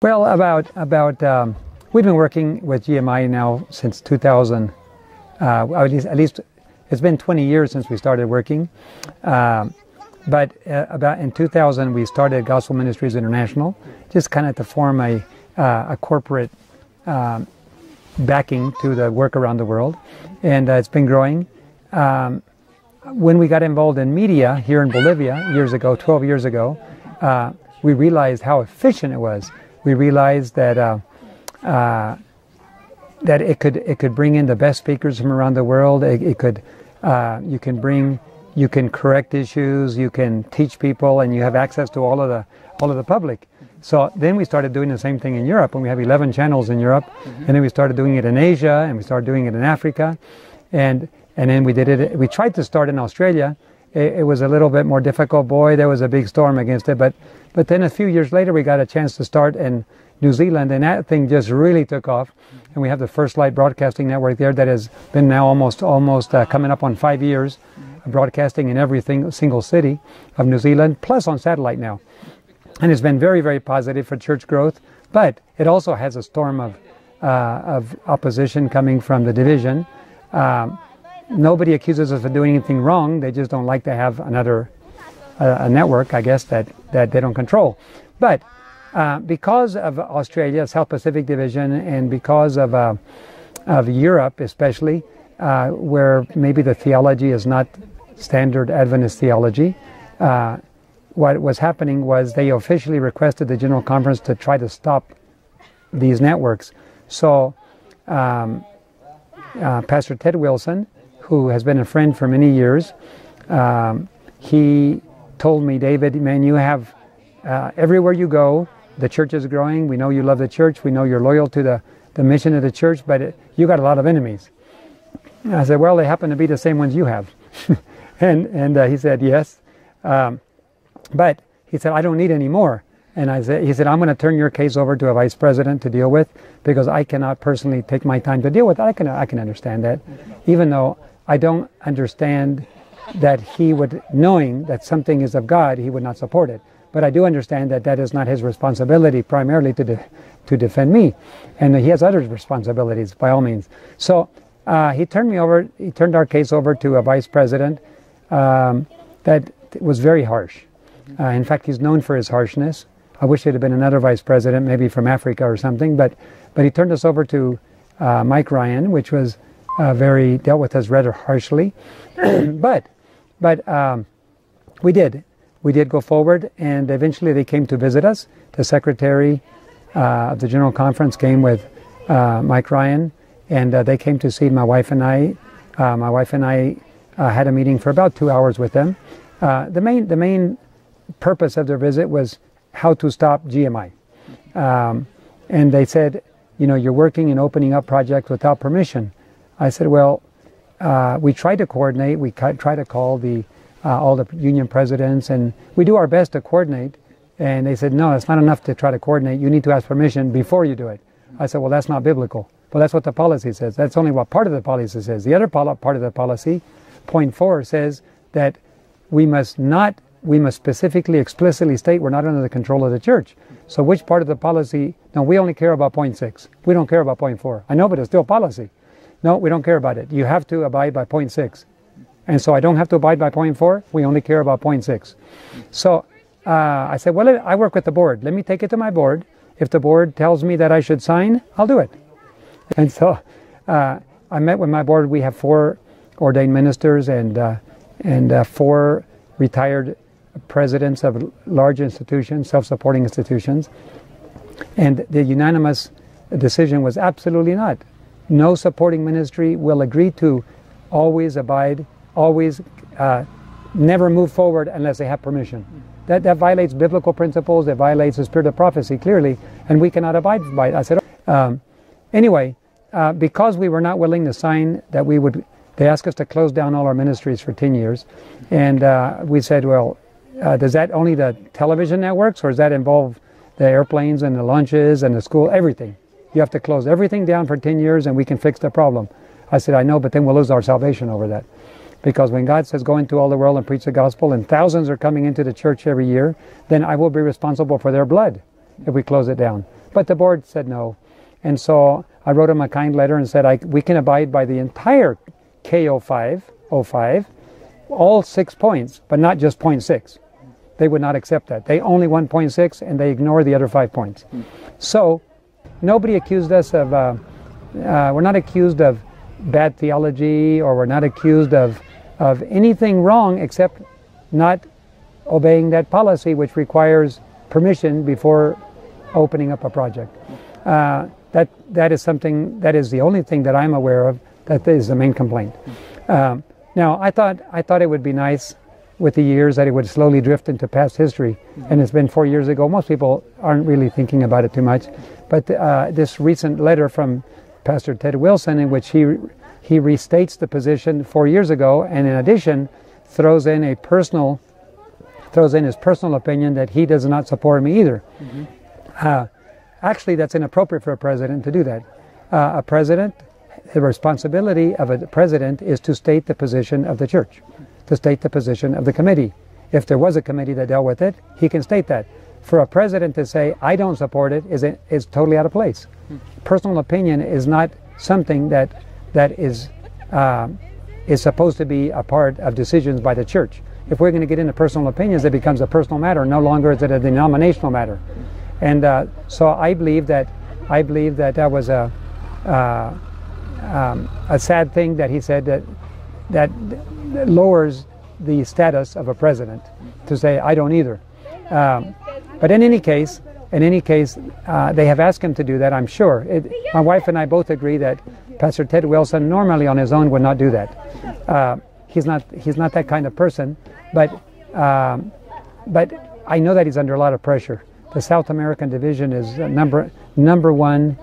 Well, we've been working with GMI now since 2000. At least it's been 20 years since we started working. But about in 2000, we started Gospel Ministries International, just kind of to form a corporate backing to the work around the world, and it's been growing. When we got involved in media here in Bolivia years ago, 12 years ago, we realized how efficient it was. We realized that that it could bring in the best speakers from around the world. You can correct issues, you can teach people, and you have access to all of the public. So then we started doing the same thing in Europe, and we have 11 channels in Europe. And then we started doing it in Asia, and we started doing it in Africa, and then we did it. We tried to start in Australia. It was a little bit more difficult. Boy, there was a big storm against it. But then a few years later, we got a chance to start in New Zealand, and that thing just really took off. And we have the First Light Broadcasting Network there that has been now almost coming up on 5 years, broadcasting in every single city of New Zealand, plus on satellite now. And it's been very, very positive for church growth. But it also has a storm of opposition coming from the division. Nobody accuses us of doing anything wrong. They just don't like to have another a network, I guess, that they don't control. But because of Australia, South Pacific Division, and because of Europe especially, where maybe the theology is not standard Adventist theology, what was happening was they officially requested the General Conference to try to stop these networks. So Pastor Ted Wilson, who has been a friend for many years, he told me, David, man, you have, everywhere you go, the church is growing. We know you love the church. We know you're loyal to the mission of the church, but you got a lot of enemies. And I said, well, they happen to be the same ones you have. and he said, yes. But he said, I don't need any more. And he said, I'm going to turn your case over to a vice president to deal with, because I cannot personally take my time to deal with it. I can understand that, even though I don't understand that he would, knowing that something is of God, he would not support it. But I do understand that that is not his responsibility primarily to defend me, and he has other responsibilities by all means. So he turned our case over to a vice president that was very harsh. In fact, he's known for his harshness. I wish it had been another vice president, maybe from Africa or something. But he turned us over to Mike Ryan, which was dealt with us rather harshly. but we did go forward, and eventually they came to visit us. The secretary of the General Conference came with Mike Ryan, and they came to see my wife and I. My wife and I had a meeting for about 2 hours with them. The main purpose of their visit was how to stop GMI. And they said, you're working and opening up projects without permission. I said, well, we try to coordinate. We try to call all the union presidents, and we do our best to coordinate. And they said, no, it's not enough to try to coordinate. You need to ask permission before you do it. I said, well, that's not biblical. Well, that's what the policy says. That's only what part of the policy says. The other part of the policy, point 4, says that we must specifically, explicitly state we're not under the control of the church. So which part of the policy? No, we only care about point 6. We don't care about point 4. I know, but it's still policy. No, we don't care about it. You have to abide by point 6. And so I don't have to abide by point 4. We only care about point 6. So I said, well, I work with the board. Let me take it to my board. If the board tells me that I should sign, I'll do it. And so I met with my board. We have 4 ordained ministers and 4 retired presidents of large institutions, self-supporting institutions. And the unanimous decision was absolutely not. No supporting ministry will agree to always abide, always never move forward unless they have permission. That violates biblical principles. It violates the spirit of prophecy clearly, and we cannot abide by it. I said, anyway, because we were not willing to sign that they asked us to close down all our ministries for 10 years. And we said, well, does that only the television networks, or does that involve the airplanes and the lunches and the school, everything? You have to close everything down for 10 years and we can fix the problem. I said, I know, but then we'll lose our salvation over that. Because when God says, go into all the world and preach the gospel, and thousands are coming into the church every year, then I will be responsible for their blood if we close it down. But the board said no. And so I wrote him a kind letter and said, we can abide by the entire K05, all 6 points, but not just 0.6. They would not accept that. They only want 0.6 and they ignore the other 5 points. So nobody accused us of, we're not accused of bad theology, or we're not accused of anything wrong except not obeying that policy, which requires permission before opening up a project. That is something, that is the only thing that I'm aware of that is the main complaint. Now, I thought it would be nice with the years that it would slowly drift into past history, and it's been 4 years ago. Most people aren't really thinking about it too much, but this recent letter from Pastor Ted Wilson, in which he restates the position 4 years ago, and in addition throws in his personal opinion that he does not support me either. Actually, that's inappropriate for a president to do that. A president, the responsibility of a president is to state the position of the church, to state the position of the committee. If there was a committee that dealt with it, he can state that. For a president to say, I don't support it, is totally out of place. Personal opinion is not something that is supposed to be a part of decisions by the church. If we're going to get into personal opinions, it becomes a personal matter. No longer is it a denominational matter. And so I believe that was a sad thing that he said, that lowers the status of a president to say, I don't either. But in any case, they have asked him to do that, I'm sure. My wife and I both agree that Pastor Ted Wilson normally on his own would not do that. He's not that kind of person, but I know that he's under a lot of pressure. The South American division is number one.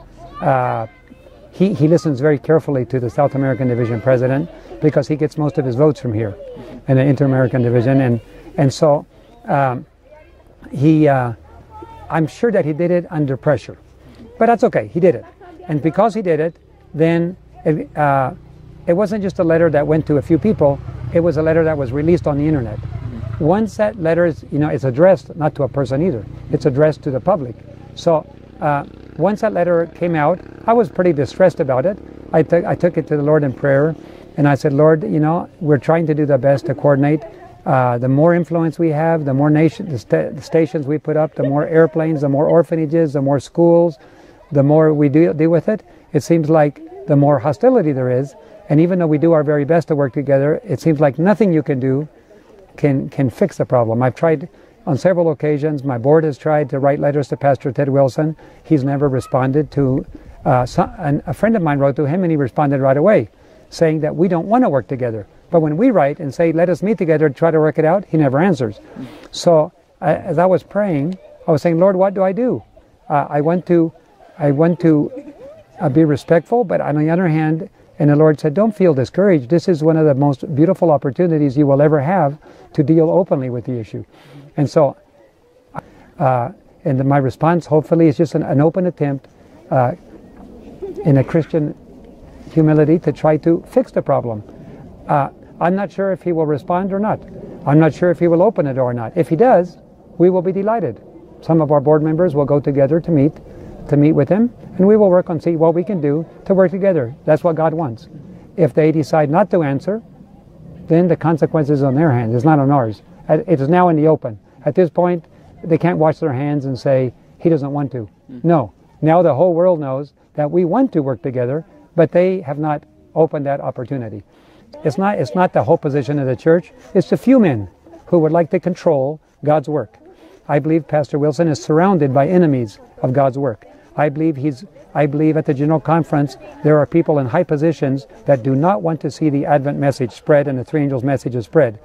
He listens very carefully to the South American division president because he gets most of his votes from here in the Inter-American division, and so I'm sure that he did it under pressure, but that's okay. He did it, and because he did it, then it wasn't just a letter that went to a few people. It was a letter that was released on the internet. Once that letter is, it's addressed not to a person either. It's addressed to the public. So once that letter came out, I was pretty distressed about it. I took it to the Lord in prayer, and I said, Lord, we're trying to do the best to coordinate. The more influence we have, the more the stations we put up, the more airplanes, the more orphanages, the more schools, the more we deal with it. It seems like the more hostility there is. And even though we do our very best to work together, it seems like nothing you can do can fix the problem. I've tried on several occasions. My board has tried to write letters to Pastor Ted Wilson. He's never responded to. A friend of mine wrote to him, and he responded right away, saying that we don't want to work together. But when we write and say, let us meet together to try to work it out, he never answers. So as I was praying, I was saying, Lord, what do I do? I want to be respectful, but on the other hand, and the Lord said, don't feel discouraged. This is one of the most beautiful opportunities you will ever have to deal openly with the issue. And so, my response, hopefully, is just an open attempt in a Christian humility to try to fix the problem. I'm not sure if he will respond or not. I'm not sure if he will open it or not. If he does, we will be delighted. Some of our board members will go together to meet with him, and we will work on see what we can do to work together. That's what God wants. If they decide not to answer, then the consequences on their hands. It's not on ours. It is now in the open. At this point, they can't wash their hands and say, he doesn't want to. No. Now the whole world knows that we want to work together, but they have not opened that opportunity. It's not the whole position of the church. It's the few men who would like to control God's work. I believe Pastor Wilson is surrounded by enemies of God's work. I believe at the General Conference there are people in high positions that do not want to see the Advent message spread and the three angels' message is spread.